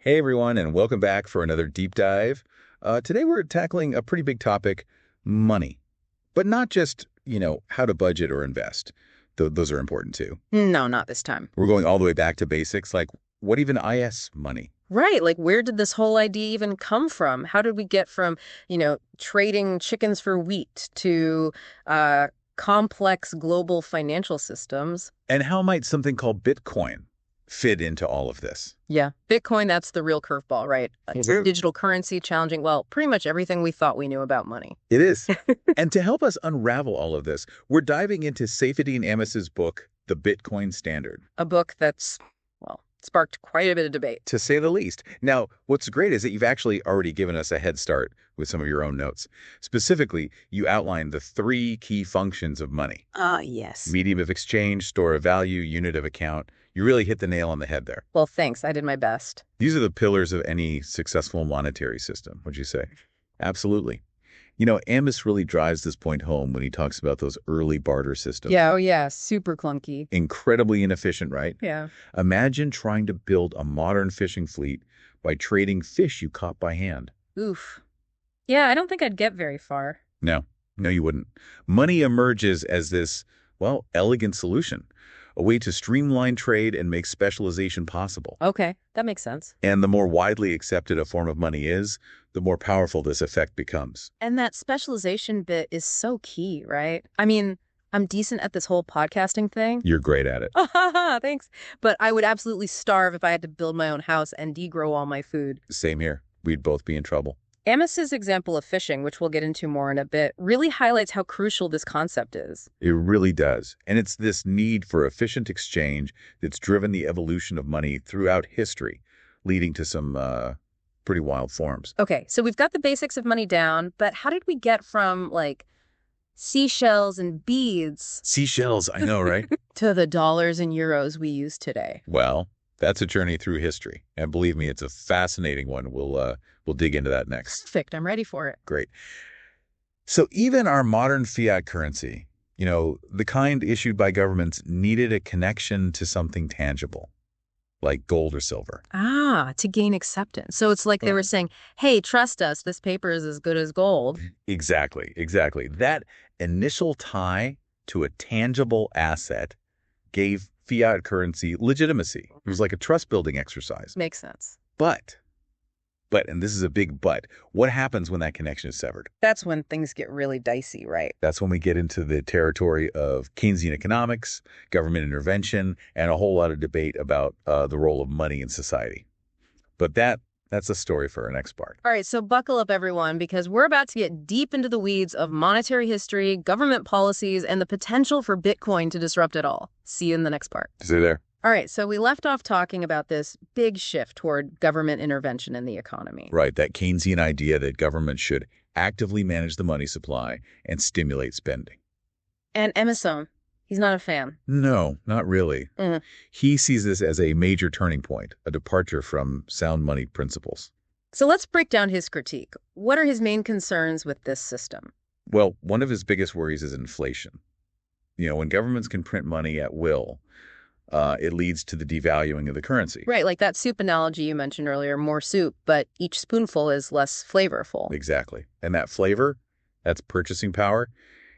Hey everyone, and welcome back for another deep dive. Today we're tackling a pretty big topic, money. But not just, how to budget or invest. Those are important too. No, not this time. We're going all the way back to basics, like what even is money? Right, like where did this whole idea even come from? How did we get from, trading chickens for wheat to complex global financial systems? And how might something called Bitcoin fit into all of this? Yeah, Bitcoin, that's the real curveball, right? Digital currency challenging, well, pretty much everything we thought we knew about money. It is. And to help us unravel all of this, we're diving into Saifedean Ammous's book, The Bitcoin Standard. A book that's, well, sparked quite a bit of debate. To say the least. Now, what's great is that you've actually already given us a head start with some of your own notes. Specifically, you outlined the three key functions of money. Yes. Medium of exchange, store of value, unit of account. You really hit the nail on the head there. Well, thanks. I did my best. These are the pillars of any successful monetary system, would you say? Absolutely. Ammous really drives this point home when he talks about those early barter systems. Yeah, oh yeah, super clunky. Incredibly inefficient, right? Yeah. Imagine trying to build a modern fishing fleet by trading fish you caught by hand. Oof. Yeah, I don't think I'd get very far. No, you wouldn't. Money emerges as this, elegant solution, a way to streamline trade and make specialization possible. Okay, that makes sense. And the more widely accepted a form of money is, the more powerful this effect becomes. And that specialization bit is so key, right? I mean, I'm decent at this whole podcasting thing. You're great at it. Thanks. But I would absolutely starve if I had to build my own house and degrow all my food. Same here. We'd both be in trouble. Ammous's example of fishing, which we'll get into more in a bit, really highlights how crucial this concept is. It really does. And it's this need for efficient exchange that's driven the evolution of money throughout history, leading to some pretty wild forms. Okay, so we've got the basics of money down, but how did we get from, seashells and beads Seashells, I know, right? to the dollars and euros we use today? Well, that's a journey through history. And believe me, it's a fascinating one. We'll dig into that next. Perfect. I'm ready for it. Great. So even our modern fiat currency, the kind issued by governments, needed a connection to something tangible, like gold or silver. To gain acceptance. So it's like they were saying, hey, trust us, this paper is as good as gold. Exactly. That initial tie to a tangible asset gave fiat currency legitimacy. It was like a trust-building exercise. Makes sense. But, and this is a big but, what happens when that connection is severed? That's when things get really dicey, right? That's when we get into the territory of Keynesian economics, government intervention, and a whole lot of debate about the role of money in society. But that's a story for our next part. All right, so buckle up, everyone, because we're about to get deep into the weeds of monetary history, government policies, and the potential for Bitcoin to disrupt it all. See you in the next part. See you there. All right, so we left off talking about this big shift toward government intervention in the economy. Right, that Keynesian idea that government should actively manage the money supply and stimulate spending. And Emerson, he's not a fan. No, not really. He sees this as a major turning point, a departure from sound money principles. So let's break down his critique. What are his main concerns with this system? Well, one of his biggest worries is inflation. When governments can print money at will, it leads to the devaluing of the currency. Right, like that soup analogy you mentioned earlier, more soup, but each spoonful is less flavorful. Exactly. And that flavor, that's purchasing power.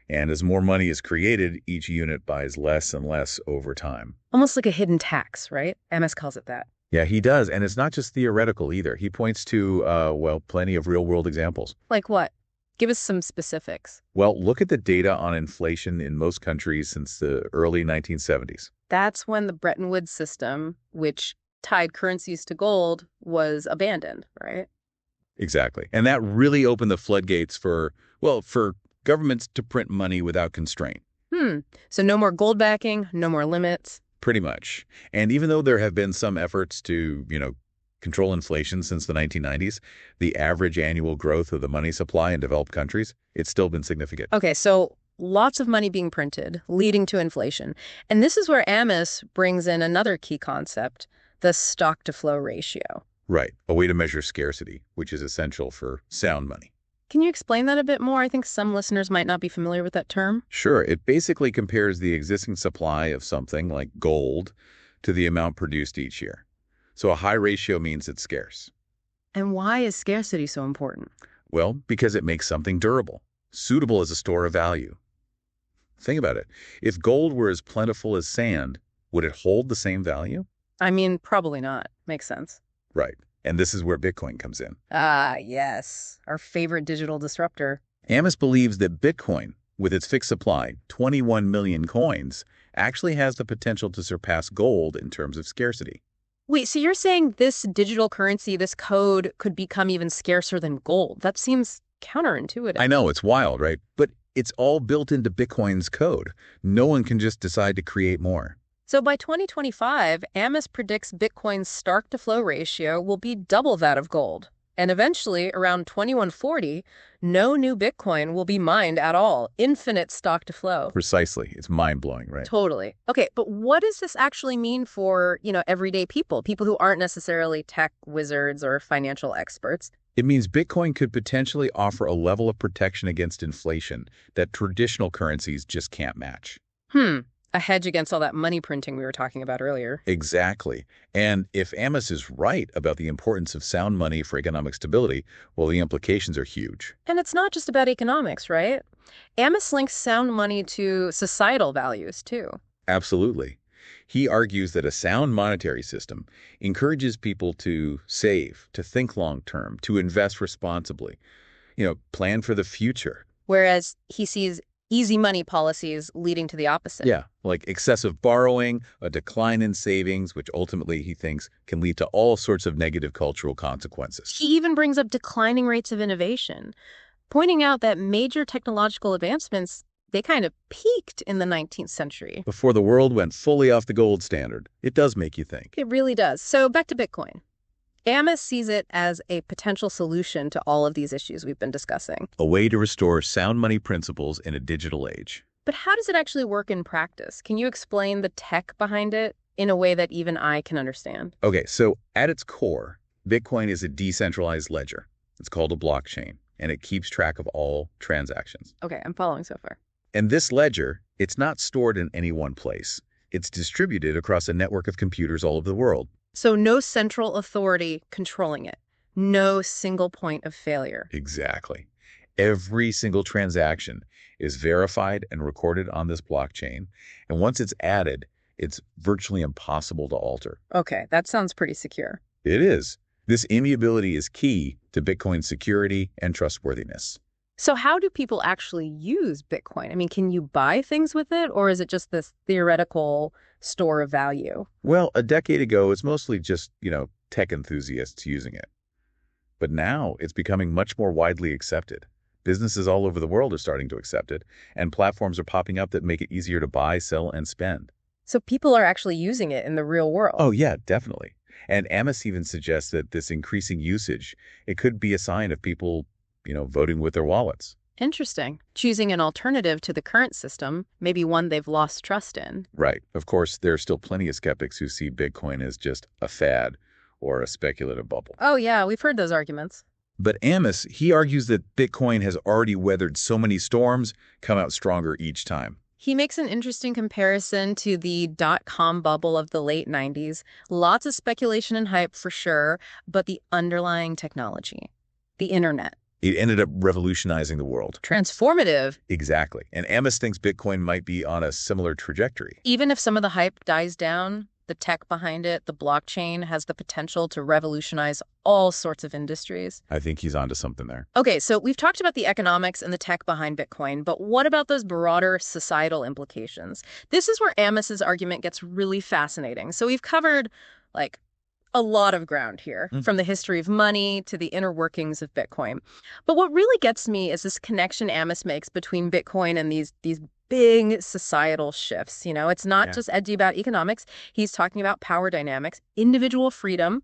And as more money is created, each unit buys less and less over time. Almost like a hidden tax, right? Ammous calls it that. Yeah, he does. And it's not just theoretical either. He points to, plenty of real-world examples. Like what? Give us some specifics. Well, look at the data on inflation in most countries since the early 1970s. That's when the Bretton Woods system, which tied currencies to gold, was abandoned, right? Exactly. And that really opened the floodgates for governments to print money without constraint. So no more gold backing, no more limits. Pretty much. And even though there have been some efforts to, control inflation since the 1990s, the average annual growth of the money supply in developed countries, it's still been significant. Okay, so lots of money being printed, leading to inflation. And this is where Ammous brings in another key concept, the stock-to-flow ratio. Right. A way to measure scarcity, which is essential for sound money. Can you explain that a bit more? I think some listeners might not be familiar with that term. Sure. It basically compares the existing supply of something like gold to the amount produced each year. So a high ratio means it's scarce. And why is scarcity so important? Well, because it makes something durable, suitable as a store of value. Think about it. If gold were as plentiful as sand, would it hold the same value? I mean, probably not. Makes sense. Right. And this is where Bitcoin comes in. Ah, yes. Our favorite digital disruptor. Ammous believes that Bitcoin, with its fixed supply, 21 million coins, actually has the potential to surpass gold in terms of scarcity. Wait, so you're saying this digital currency, this code, could become even scarcer than gold? That seems counterintuitive. I know, it's wild, right? But it's all built into Bitcoin's code. No one can just decide to create more. So by 2025, Ammous predicts Bitcoin's stock-to-flow ratio will be double that of gold. And eventually, around 2140, no new Bitcoin will be mined at all. Infinite stock-to-flow. Precisely. It's mind-blowing, right? Totally. Okay, but what does this actually mean for, everyday people who aren't necessarily tech wizards or financial experts? It means Bitcoin could potentially offer a level of protection against inflation that traditional currencies just can't match. A hedge against all that money printing we were talking about earlier. Exactly. And if Ammous is right about the importance of sound money for economic stability, well, the implications are huge. And it's not just about economics, right? Ammous links sound money to societal values, too. Absolutely. He argues that a sound monetary system encourages people to save, to think long-term, to invest responsibly, plan for the future. Whereas he sees easy money policies leading to the opposite. Yeah, like excessive borrowing, a decline in savings, which ultimately he thinks can lead to all sorts of negative cultural consequences. He even brings up declining rates of innovation, pointing out that major technological advancements, they kind of peaked in the 19th century. Before the world went fully off the gold standard. It does make you think. It really does. So back to Bitcoin. Ammous sees it as a potential solution to all of these issues we've been discussing. A way to restore sound money principles in a digital age. But how does it actually work in practice? Can you explain the tech behind it in a way that even I can understand? Okay, so at its core, Bitcoin is a decentralized ledger. It's called a blockchain, and it keeps track of all transactions. Okay, I'm following so far. And this ledger, it's not stored in any one place. It's distributed across a network of computers all over the world. So no central authority controlling it. No single point of failure. Exactly. Every single transaction is verified and recorded on this blockchain. And once it's added, it's virtually impossible to alter. Okay, that sounds pretty secure. It is. This immutability is key to Bitcoin's security and trustworthiness. So how do people actually use Bitcoin? I mean, can you buy things with it, or is it just this theoretical store of value? Well, a decade ago, it's mostly just, tech enthusiasts using it. But now it's becoming much more widely accepted. Businesses all over the world are starting to accept it, and platforms are popping up that make it easier to buy, sell, and spend. So people are actually using it in the real world. Oh, yeah, definitely. And Ammous even suggests that this increasing usage, it could be a sign of people, voting with their wallets. Interesting. Choosing an alternative to the current system, maybe one they've lost trust in. Right. Of course, there are still plenty of skeptics who see Bitcoin as just a fad or a speculative bubble. Oh, yeah, we've heard those arguments. But Ammous, he argues that Bitcoin has already weathered so many storms, come out stronger each time. He makes an interesting comparison to the dot-com bubble of the late 90s. Lots of speculation and hype for sure, but the underlying technology, the internet. It ended up revolutionizing the world. Transformative. Exactly. And Ammous thinks Bitcoin might be on a similar trajectory. Even if some of the hype dies down, the tech behind it, the blockchain, has the potential to revolutionize all sorts of industries. I think he's onto something there. Okay, so we've talked about the economics and the tech behind Bitcoin, but what about those broader societal implications? This is where Ammous's argument gets really fascinating. So we've covered, a lot of ground here, from the history of money to the inner workings of Bitcoin. But what really gets me is this connection Ammous makes between Bitcoin and these big societal shifts. It's not just edgy about economics. He's talking about power dynamics, individual freedom,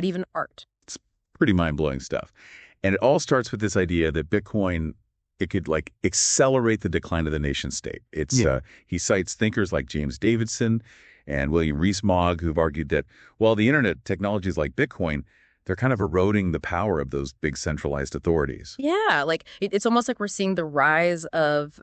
even art. It's pretty mind-blowing stuff. And it all starts with this idea that Bitcoin, it could accelerate the decline of the nation state. He cites thinkers like James Davidson and William Rees-Mogg, who've argued that while the internet technologies like Bitcoin, they're kind of eroding the power of those big centralized authorities. Yeah, it's almost like we're seeing the rise of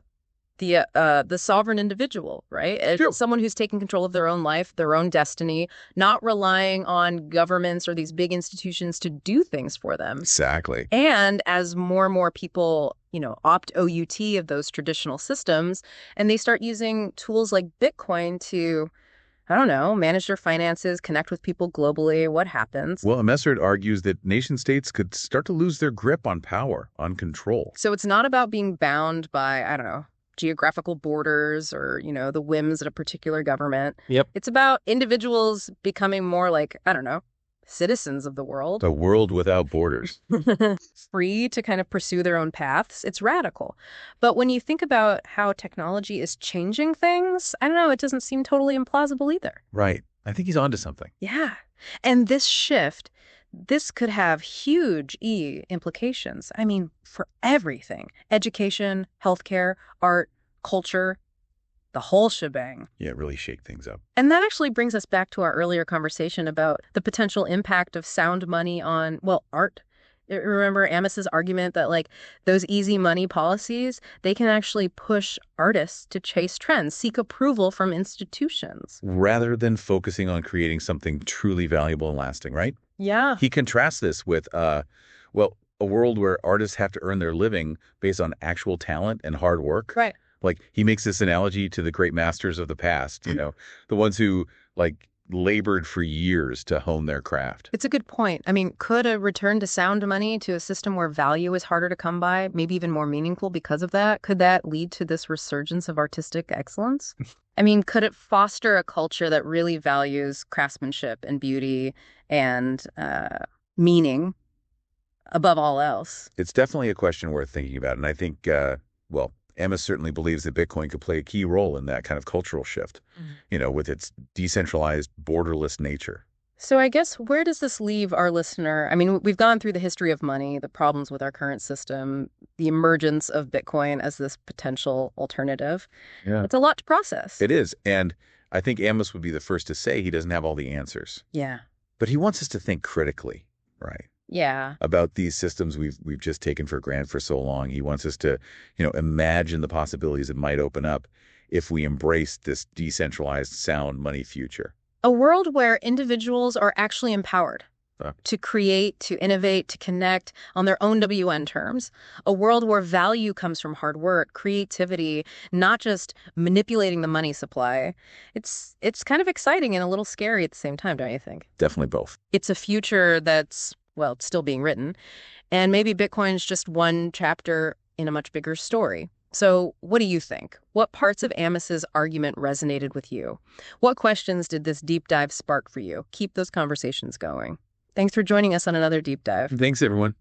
the sovereign individual, right? Sure. Someone who's taking control of their own life, their own destiny, not relying on governments or these big institutions to do things for them. Exactly. And as more and more people, opt out of those traditional systems, and they start using tools like Bitcoin to, I don't know, manage their finances, connect with people globally, what happens? Well, Messert argues that nation states could start to lose their grip on power, on control. So it's not about being bound by, I don't know, geographical borders or, the whims of a particular government. Yep. It's about individuals becoming more like, I don't know, citizens of the world. A world without borders. Free to kind of pursue their own paths. It's radical. But when you think about how technology is changing things, I don't know, it doesn't seem totally implausible either. Right. I think he's onto something. Yeah. And this shift, this could have huge implications. I mean, for everything. Education, healthcare, art, culture, the whole shebang. Yeah, really shake things up. And that actually brings us back to our earlier conversation about the potential impact of sound money on, art. Remember Ammous's argument that, those easy money policies, they can actually push artists to chase trends, seek approval from institutions. Rather than focusing on creating something truly valuable and lasting, right? Yeah. He contrasts this with, a world where artists have to earn their living based on actual talent and hard work. Right. He makes this analogy to the great masters of the past, the ones who, labored for years to hone their craft. It's a good point. I mean, could a return to sound money, to a system where value is harder to come by, maybe even more meaningful because of that, could that lead to this resurgence of artistic excellence? I mean, could it foster a culture that really values craftsmanship and beauty and meaning above all else? It's definitely a question worth thinking about. And I think, Ammous certainly believes that Bitcoin could play a key role in that kind of cultural shift, with its decentralized, borderless nature. So I guess where does this leave our listener? I mean, we've gone through the history of money, the problems with our current system, the emergence of Bitcoin as this potential alternative. Yeah. It's a lot to process. It is. And I think Ammous would be the first to say he doesn't have all the answers. Yeah. But he wants us to think critically, right? Yeah. About these systems we've just taken for granted for so long. He wants us to, imagine the possibilities that might open up if we embrace this decentralized sound money future. A world where individuals are actually empowered to create, to innovate, to connect on their own WN terms. A world where value comes from hard work, creativity, not just manipulating the money supply. It's kind of exciting and a little scary at the same time, don't you think? Definitely both. It's a future that's, it's still being written. And maybe Bitcoin's just one chapter in a much bigger story. So what do you think? What parts of Ammous's argument resonated with you? What questions did this deep dive spark for you? Keep those conversations going. Thanks for joining us on another deep dive. Thanks, everyone.